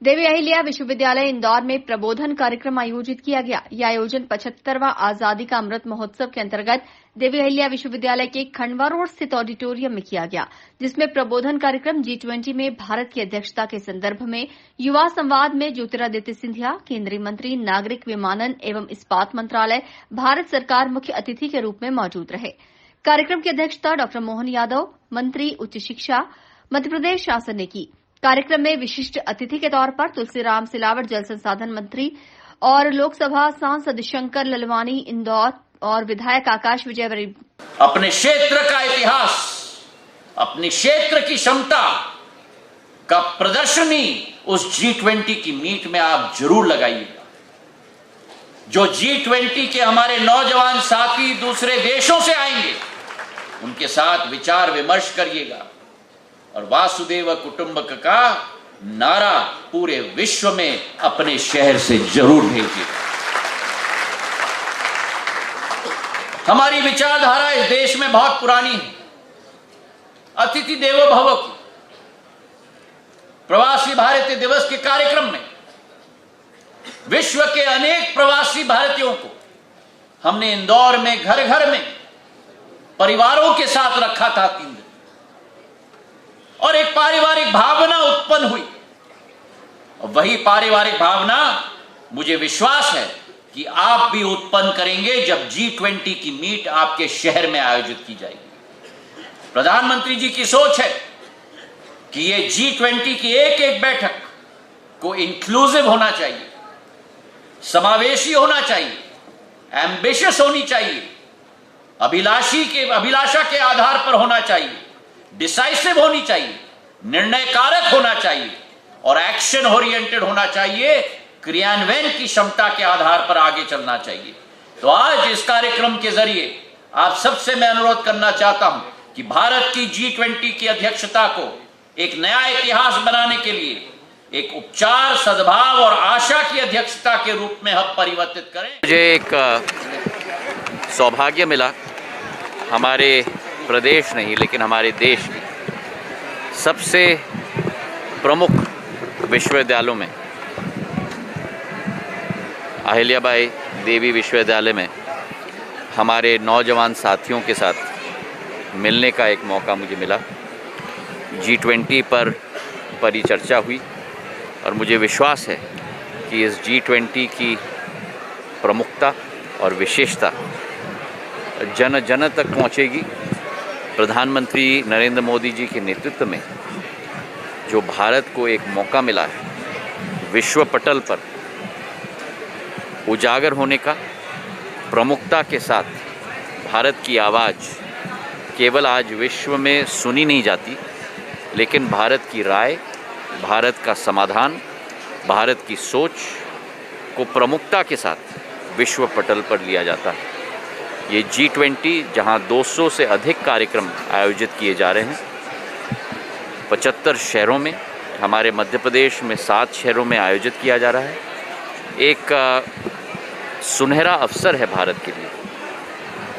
देवी अहिल्या विश्वविद्यालय इंदौर में प्रबोधन कार्यक्रम आयोजित किया गया। यह आयोजन 75वां आजादी का अमृत महोत्सव के अंतर्गत देवी अहिल्या विश्वविद्यालय के खंडवा रोड स्थित ऑडिटोरियम में किया गया, जिसमें प्रबोधन कार्यक्रम G20 में भारत की अध्यक्षता के संदर्भ में युवा संवाद में ज्योतिरादित्य सिंधिया, केंद्रीय मंत्री नागरिक विमानन एवं इस्पात मंत्रालय, भारत सरकार मुख्य अतिथि के रूप में मौजूद रहे। कार्यक्रम की अध्यक्षता डॉ मोहन यादव, मंत्री उच्च शिक्षा, मध्यप्रदेश शासन ने की। कार्यक्रम में विशिष्ट अतिथि के तौर पर तुलसीराम सिलावट जल संसाधन मंत्री और लोकसभा सांसद शंकर ललवानी इंदौर और विधायक आकाश विजयवर्गीय अपने क्षेत्र का इतिहास, अपने क्षेत्र की क्षमता का प्रदर्शनी उस G20 की मीट में आप जरूर लगाइएगा। जो G20 के हमारे नौजवान साथी दूसरे देशों से आएंगे, उनके साथ विचार विमर्श करिएगा और वासुदेव कुटुंबक का नारा पूरे विश्व में अपने शहर से जरूर भेजिए। हमारी विचारधारा इस देश में बहुत पुरानी है। अतिथि देवो भव की प्रवासी भारतीय दिवस के कार्यक्रम में विश्व के अनेक प्रवासी भारतीयों को हमने इंदौर में घर घर में परिवारों के साथ रखा था 3 दिन, और एक पारिवारिक भावना उत्पन्न हुई। और वही पारिवारिक भावना मुझे विश्वास है कि आप भी उत्पन्न करेंगे जब G20 की मीट आपके शहर में आयोजित की जाएगी। प्रधानमंत्री जी की सोच है कि ये G20 की एक एक बैठक को इंक्लूसिव होना चाहिए, समावेशी होना चाहिए, एम्बिशियस होनी चाहिए, अभिलाषा के आधार पर होना चाहिए, डिसाइसिव होनी चाहिए, निर्णय कारक होना चाहिए और एक्शन ओरिएंटेड होना चाहिए, क्रियान्वयन की क्षमता के आधार पर आगे चलना चाहिए। तो आज इस कार्यक्रम के जरिए आप सबसे मैं अनुरोध करना चाहता हूं कि भारत की G20 की अध्यक्षता को एक नया इतिहास बनाने के लिए एक उपचार, सद्भाव और आशा की अध्यक्षता के रूप में हम परिवर्तित करें। मुझे एक सौभाग्य मिला हमारे प्रदेश नहीं लेकिन हमारे देश की सबसे प्रमुख विश्वविद्यालयों में अहिल्याबाई देवी विश्वविद्यालय में हमारे नौजवान साथियों के साथ मिलने का एक मौका मुझे मिला। G20 पर परिचर्चा हुई और मुझे विश्वास है कि इस G20 की प्रमुखता और विशेषता जन जन तक पहुंचेगी। प्रधानमंत्री नरेंद्र मोदी जी के नेतृत्व में जो भारत को एक मौका मिला है विश्व पटल पर उजागर होने का, प्रमुखता के साथ भारत की आवाज़ केवल आज विश्व में सुनी नहीं जाती, लेकिन भारत की राय, भारत का समाधान, भारत की सोच को प्रमुखता के साथ विश्व पटल पर लिया जाता है। ये G20 जहां 200 से अधिक कार्यक्रम आयोजित किए जा रहे हैं, 75 शहरों में, हमारे मध्य प्रदेश में 7 शहरों में आयोजित किया जा रहा है। एक सुनहरा अवसर है भारत के लिए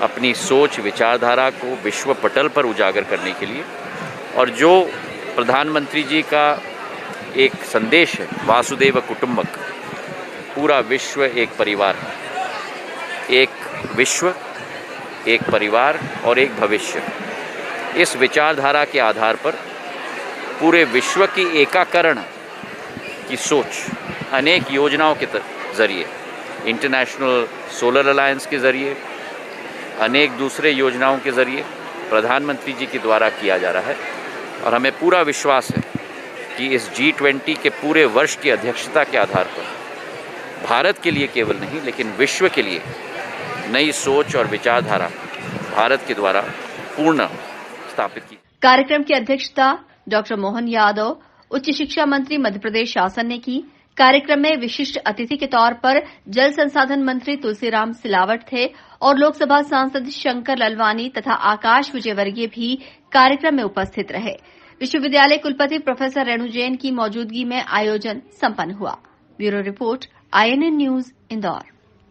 अपनी सोच, विचारधारा को विश्व पटल पर उजागर करने के लिए। और जो प्रधानमंत्री जी का एक संदेश है, वासुदेव कुटुंबक, पूरा विश्व एक परिवार है, एक विश्व, एक परिवार और एक भविष्य। इस विचारधारा के आधार पर पूरे विश्व की एकाकरण की सोच अनेक योजनाओं के ज़रिए, इंटरनेशनल सोलर अलायंस के ज़रिए, अनेक दूसरे योजनाओं के ज़रिए प्रधानमंत्री जी के द्वारा किया जा रहा है। और हमें पूरा विश्वास है कि इस G20 के पूरे वर्ष की अध्यक्षता के आधार पर भारत के लिए केवल नहीं लेकिन विश्व के लिए नई सोच और विचारधारा भारत के द्वारा पूर्ण स्थापित की। कार्यक्रम की अध्यक्षता डॉ मोहन यादव, उच्च शिक्षा मंत्री मध्य प्रदेश शासन ने की। कार्यक्रम में विशिष्ट अतिथि के तौर पर जल संसाधन मंत्री तुलसीराम सिलावट थे और लोकसभा सांसद शंकर ललवानी तथा आकाश विजयवर्गीय भी कार्यक्रम में उपस्थित रहे। विश्वविद्यालय कुलपति प्रोफेसर रेणु जैन की मौजूदगी में आयोजन संपन्न हुआ। Bureau report, INN news, Indore.